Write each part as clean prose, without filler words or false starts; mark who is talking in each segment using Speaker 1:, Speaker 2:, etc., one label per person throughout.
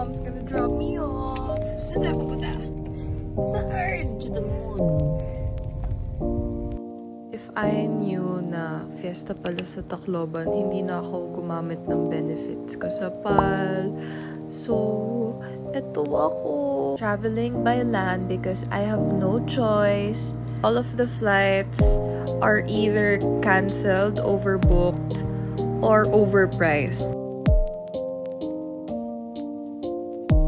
Speaker 1: mom's gonna drop me off. Saan tayo pupunta? Sa Earth, to the moon. If I knew na fiesta pala sa Tacloban, hindi na ako gumamit ng benefits ko sa PAL. So, eto ako. Traveling by land because I have no choice. All of the flights are either cancelled, overbooked, or overpriced.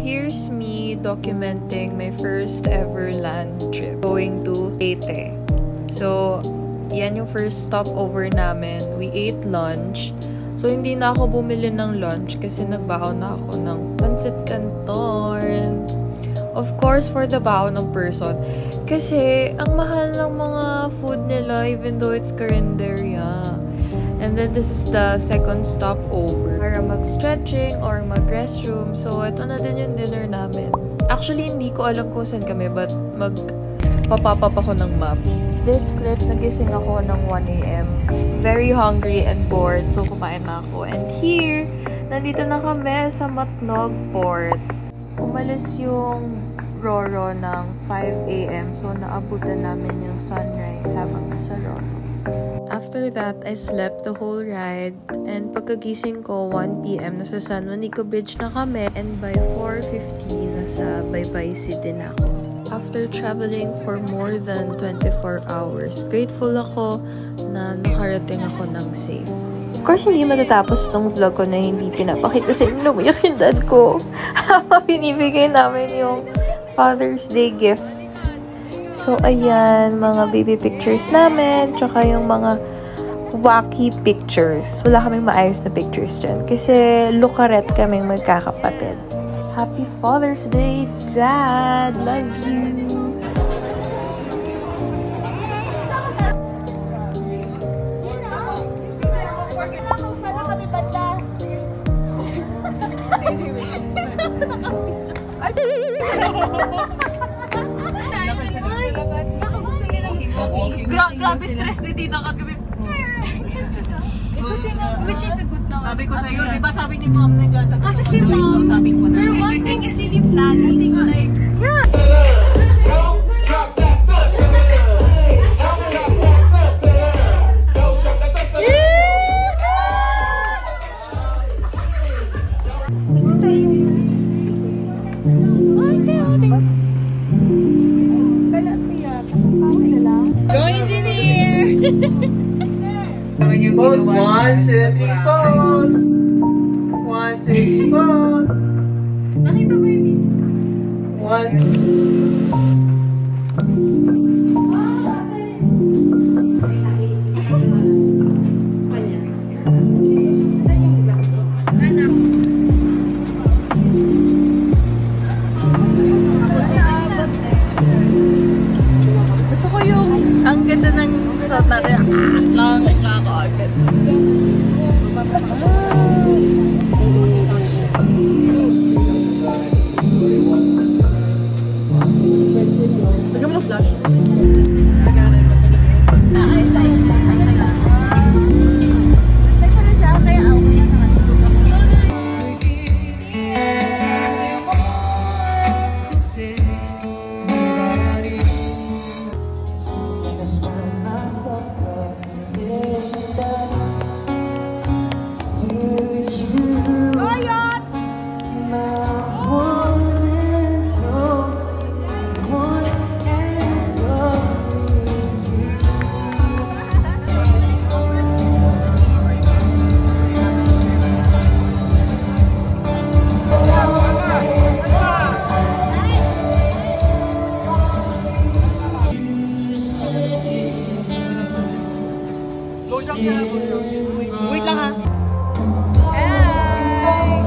Speaker 1: Here's me documenting my first ever land trip going to Leyte. So, yan yung first stopover namin. We ate lunch. So, hindi na ako bumili ng lunch kasi nagbaon na ako ng pancit canton. Of course, for the baon ng person. Kasi, ang mahal ng mga food nila even though it's karinderya. And then, this is the second stopover. Para mag-stretching or mag-restroom. So, ito na din yung dinner namin. Actually, hindi ko alam kung saan kami, but magpapapap ako ng map. This clip, nagising ako ng 1 AM. Very hungry and bored, so kumain na ako. And here, nandito na kami sa Matnog Port. Umalis yung Roro ng 5 AM, so naabutan namin yung sunrise habang nasa Roro. After that, I slept the whole ride. And pagkagising ko, 1 PM, nasa San Juanico Bridge na kami. And by 4:50, nasa Baybay City na ako. After traveling for more than 24 hours, grateful ako na nakarating ako ng safe. Of course, hindi matatapos itong vlog ko na hindi pinapakita sa inyo. Umiyak yung dad ko. Binibigay namin yung Father's Day gift. So, ayan, mga baby pictures namin, tsaka yung mga wacky pictures. Wala kaming maayos na pictures dyan kasi lukaret kaming magkakapatid. Happy Father's Day, Dad! Love you!
Speaker 2: Grabe stress ni Tita kagabi. Which is a good naman.
Speaker 1: Sabi ko sa'yo, di ba sabi ni mom na dyan sa
Speaker 2: kasi si mom,
Speaker 1: sabi ko na.
Speaker 2: her one thing is really planning. So like, yeah.
Speaker 1: Pose 1, 2, 3, pose. 1, 2, pose.
Speaker 2: Nakita mo yung miss?
Speaker 1: 1. Gusto ko yung ang ganda ng shot natin. Lang ako agad. Lagyan mo na flash. Wait lang ha. Hey!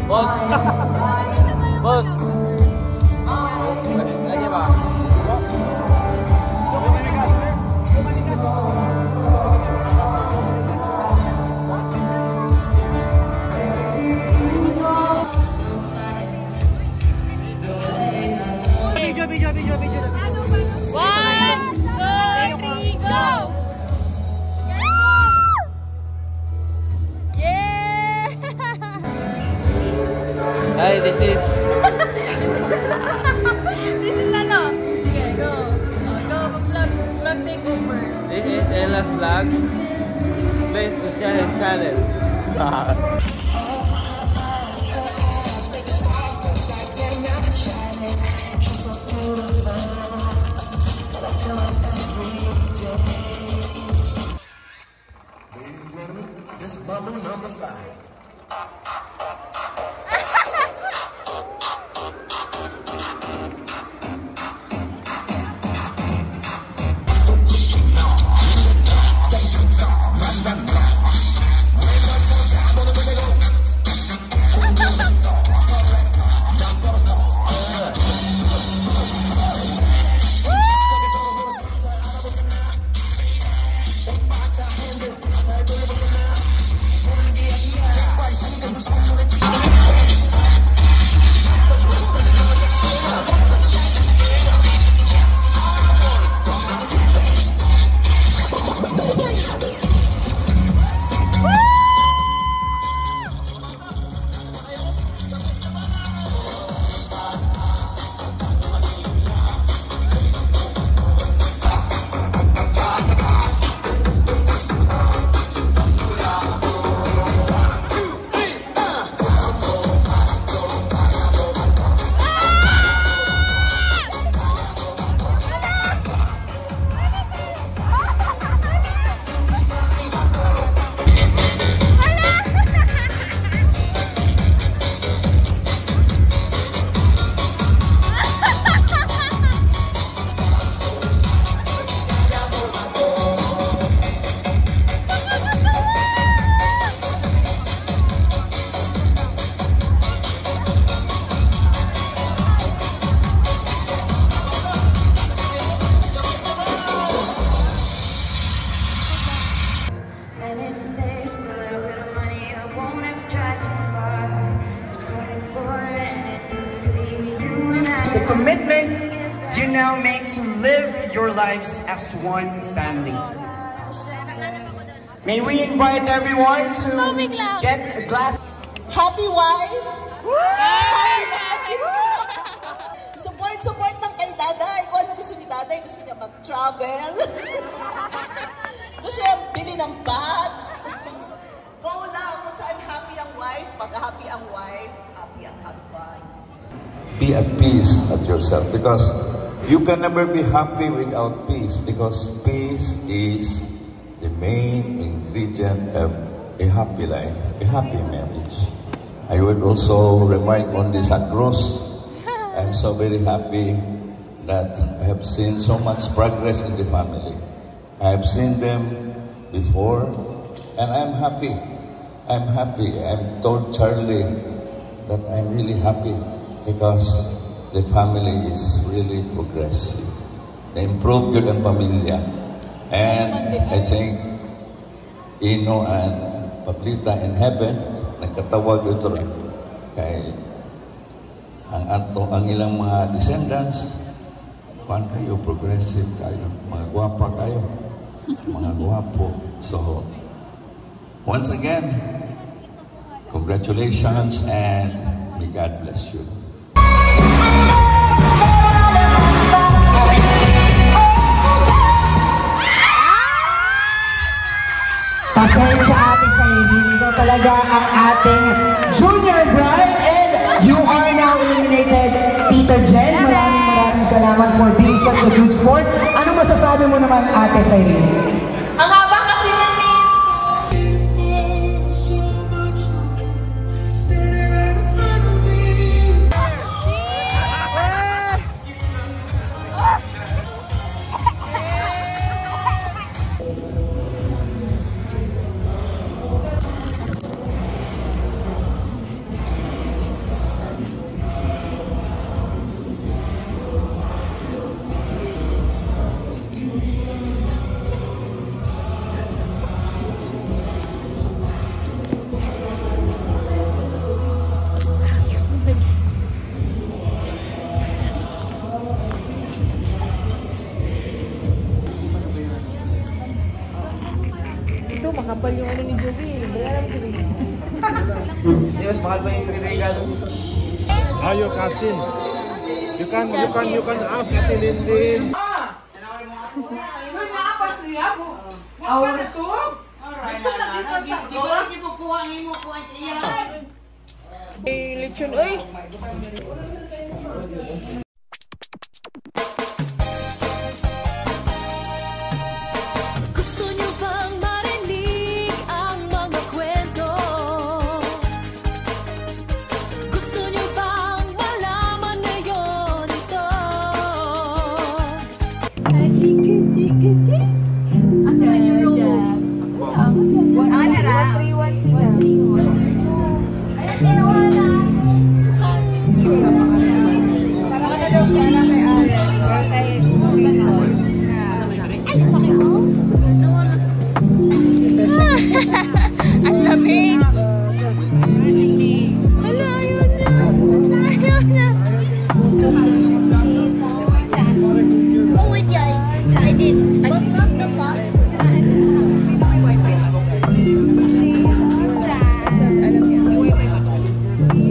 Speaker 1: Boss! Boss! Lagi ba? Video. 1, 2, 3, go! Yeah!
Speaker 3: Hi, this is...
Speaker 2: This is ano? Sige, go. Go, mag-vlog. Vlog takeover.
Speaker 3: This is Ella's vlog. Please to channel.
Speaker 4: This is bubble number 5.
Speaker 5: The commitment you now make to live your lives as one family. May we invite everyone to get a glass.
Speaker 6: Happy wife! Support ng kay Daday. Kung ano gusto ni Daday, gusto niya mag-travel. Gusto niya bili ng bags. Go lang kung saan happy ang wife. Pag happy ang wife, happy ang husband.
Speaker 7: Be at peace at yourself, because you can never be happy without peace, because peace is the main ingredient of a happy life, a happy marriage. I would also remark on the Sacros. I'm so very happy that I have seen so much progress in the family. I have seen them before, and I'm happy. I'm happy. I'm told Charlie that I'm really happy because the family is really progressive. They improved yun ang pamilya. And I think Ino and Pablita in heaven, nagkatawag ito kay ang ilang mga descendants, kuan kayo, progressive kayo, mga gwapa kayo, mga gwapo. So, once again, congratulations and may God bless you.
Speaker 5: Pasensya ate sa hindi. Ito talaga ang ating junior bride, and you are now eliminated, Tita Jen. Maraming salamat for being such a good sport. Ano masasabi mo naman ate sa hindi?
Speaker 2: Ang haba kasi ng
Speaker 3: Hindi mas mahal pa yung regalo.
Speaker 8: Your cousin. You can ask Ate Lindin.
Speaker 1: Lechon, oy!
Speaker 9: Gusto niyo bang marinig ang mga kwento? Gusto niyo bang malaman ngayon ito?
Speaker 2: Asan yung ang lamig. Hala, ayun na. Ayun na. Oh, wait, yeah. I did. What's the box?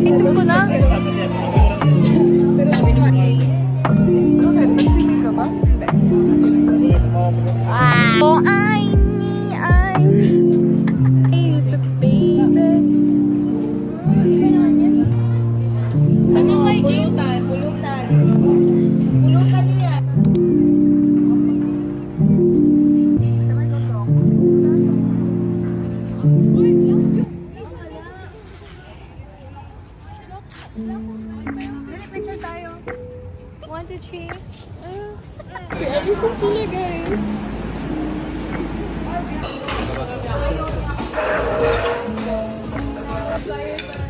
Speaker 2: Tingnan ko na. Nagsimik ka ba? Oh, I picture tayo. 1, 2, 3. Si Alison sila, guys.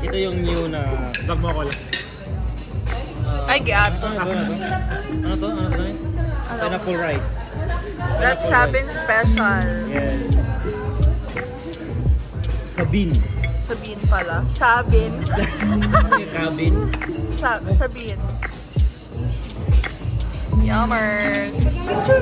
Speaker 3: Ito yung new na vlog mo ako lang.
Speaker 1: Ay, gato.
Speaker 3: Ano to? Pineapple rice.
Speaker 1: That's Sabin special.
Speaker 3: Yeah. Sabin.
Speaker 1: Sabin pala. Sabin.
Speaker 3: Cabin.
Speaker 1: Sabin. Yummers. Picture.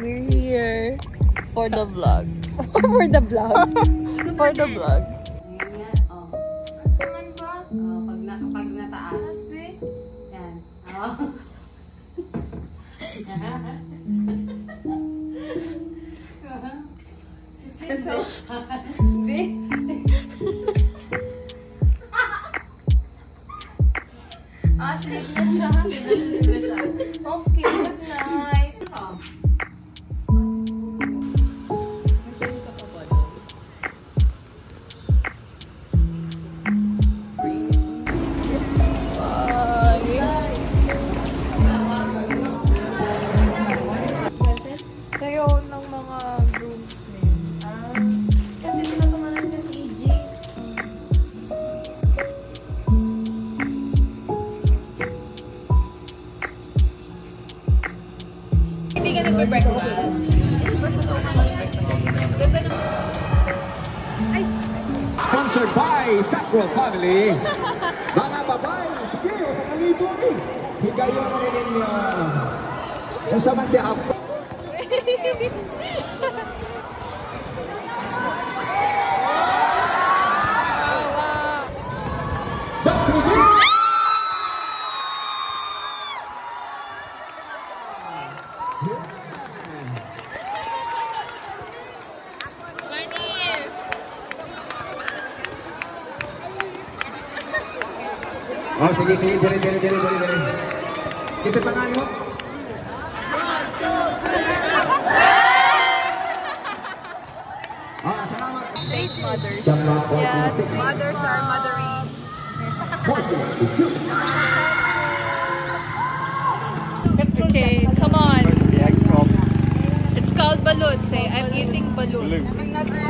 Speaker 1: We're here for the vlog. For the vlog. For the vlog.
Speaker 2: Pag nataas. Yan. Sleep na siya. Okay, good night.
Speaker 1: Sayo ng mga groomsmen.
Speaker 2: Kasi sila tumalas na si EJ. Hindi ka nagbe-breakfast?
Speaker 10: Sponsored by Sacro Family. Mga babae, sige, sa kalibutin. Higayon na rin ninyo. Kasama siya ako. Oh, sige, sige, dire. Kasi pangalan mo? Salamat.
Speaker 1: Stage mothers.
Speaker 10: Yes,
Speaker 1: mothers are mothering. Okay, come on. It's called balut. Say, I'm eating balut.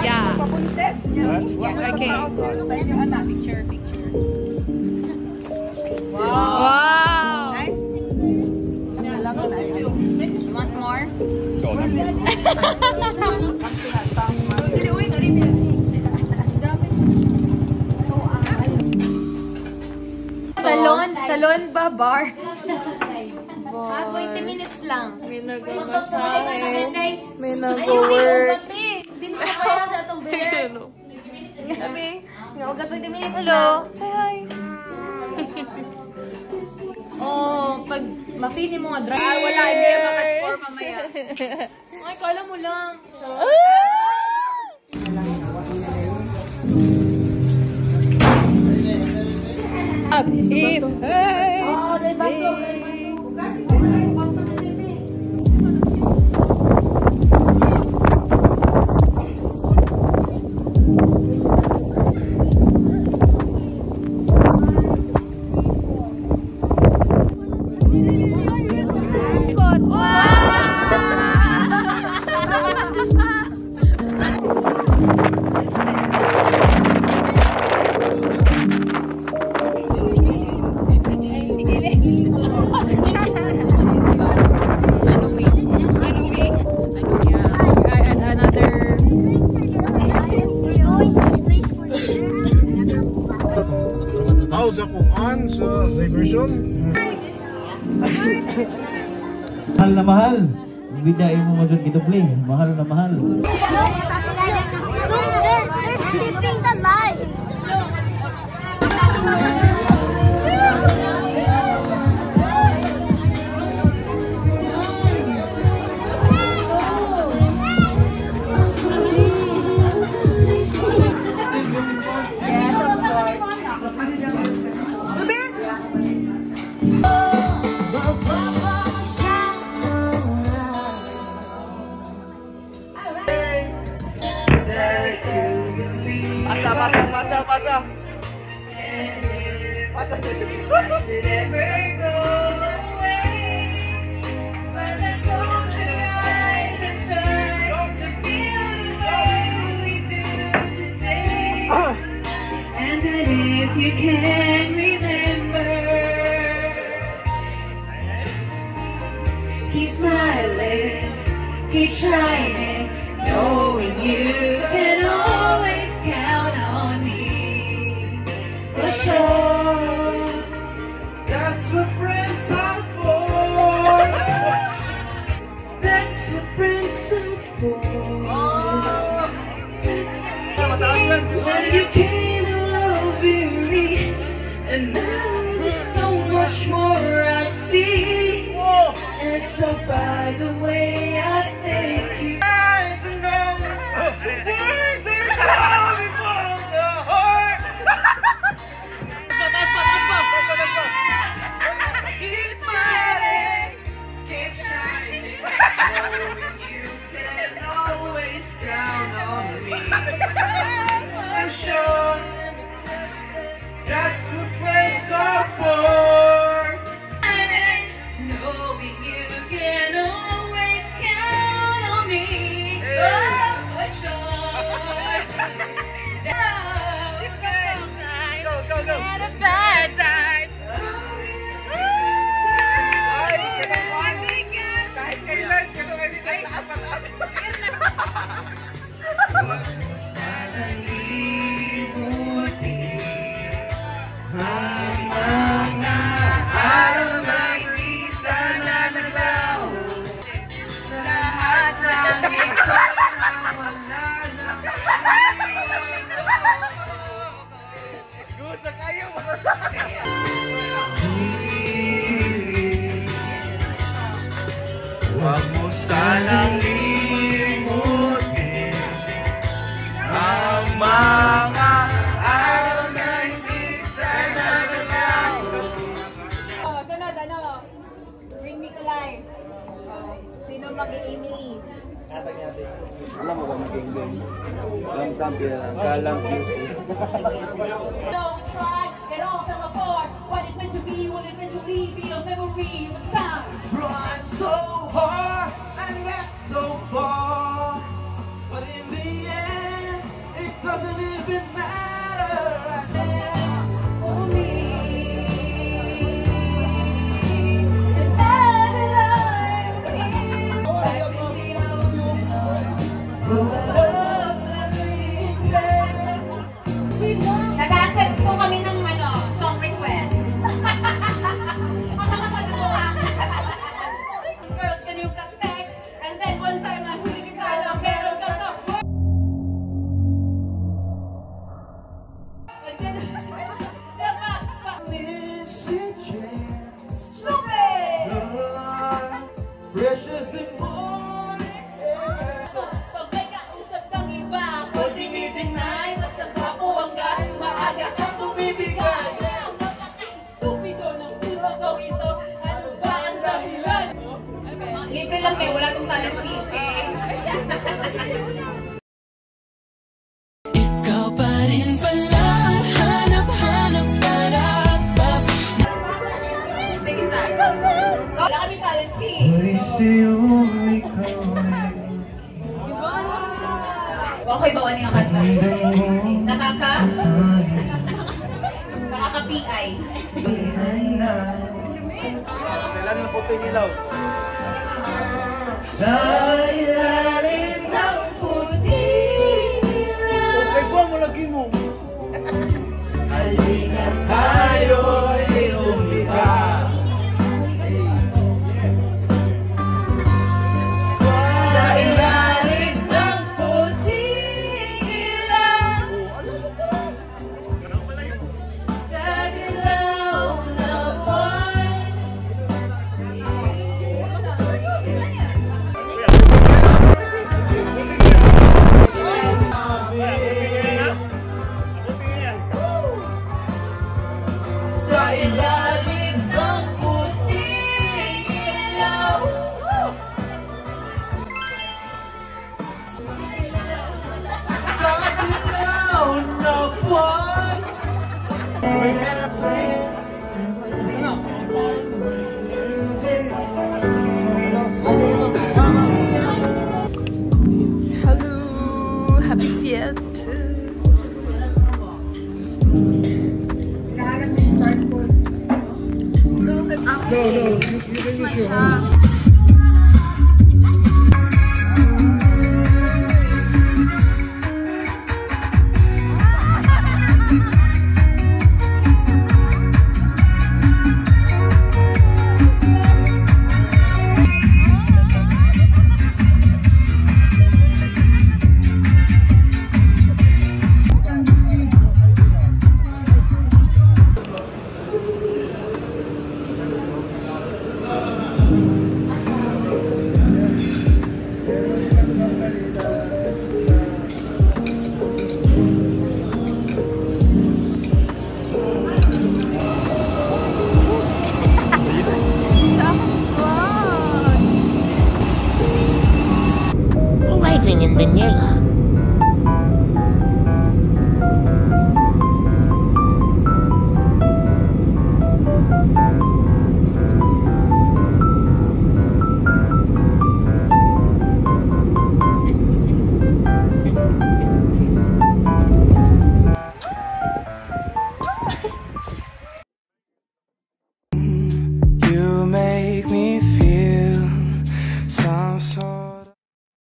Speaker 1: Yeah. Okay. Picture. Wow. Nice. Salon ba bar?
Speaker 2: 20 minutes lang.
Speaker 1: May nag-masahe. May nag-work.
Speaker 2: Hindi mo kaya sa itong bed.
Speaker 1: Sabi,
Speaker 2: Nga, 20 minutes
Speaker 1: hello.
Speaker 2: lang.
Speaker 1: Say hi.
Speaker 2: Oh, pag ma-feed mo nga dry.
Speaker 6: Wala, hindi yung maka-score mamaya.
Speaker 2: Ay, kala mo lang.
Speaker 1: Up, hip, hey.
Speaker 8: How's ako on sa diversion?
Speaker 11: Mahal na mahal. Bidayin mo dyan dito play. Mahal na mahal.
Speaker 9: Look, they're sleeping the light.
Speaker 3: Pasa.
Speaker 12: And then if you can remember, keep smiling, keep shining, knowing you can always count on me, for sure.
Speaker 3: That's what friends are for.
Speaker 12: That's what friends are for. When you came along, baby, and now there's so much more I see. And so by the way, I thank you.
Speaker 3: Eyes and know the words are coming from the heart. Keep smiling, keep shining, knowing you can always count on me. For sure, that's what friends are for.
Speaker 12: Knowing you can always count on me. Oh, for sure.
Speaker 3: Go.
Speaker 12: At a bad time.
Speaker 3: Kahit kailan, ganun ay dito taas. Ang mga araw na hindi sana naglaho. Lahat ng ito na wala na. Gusto kayo mga huwag mo sanang limutin ang mga araw na hindi sana naglaho.
Speaker 2: Sunod, bring me to life. Sino mag-i-Emily?
Speaker 3: Alam mo ba mag-England? Alam kampiyan, kalang QC.
Speaker 12: No, we tried, it all fell apart. What it meant to be, will eventually be a memory of time.
Speaker 3: Run so hard and get so far, but in the end, it doesn't even matter.
Speaker 12: For me, and now that I'm here, I think the
Speaker 5: ikaw ay
Speaker 6: Okay ba ano yung kanta? Nakaka-PI.
Speaker 8: Sailan na puting ilaw?
Speaker 5: Sa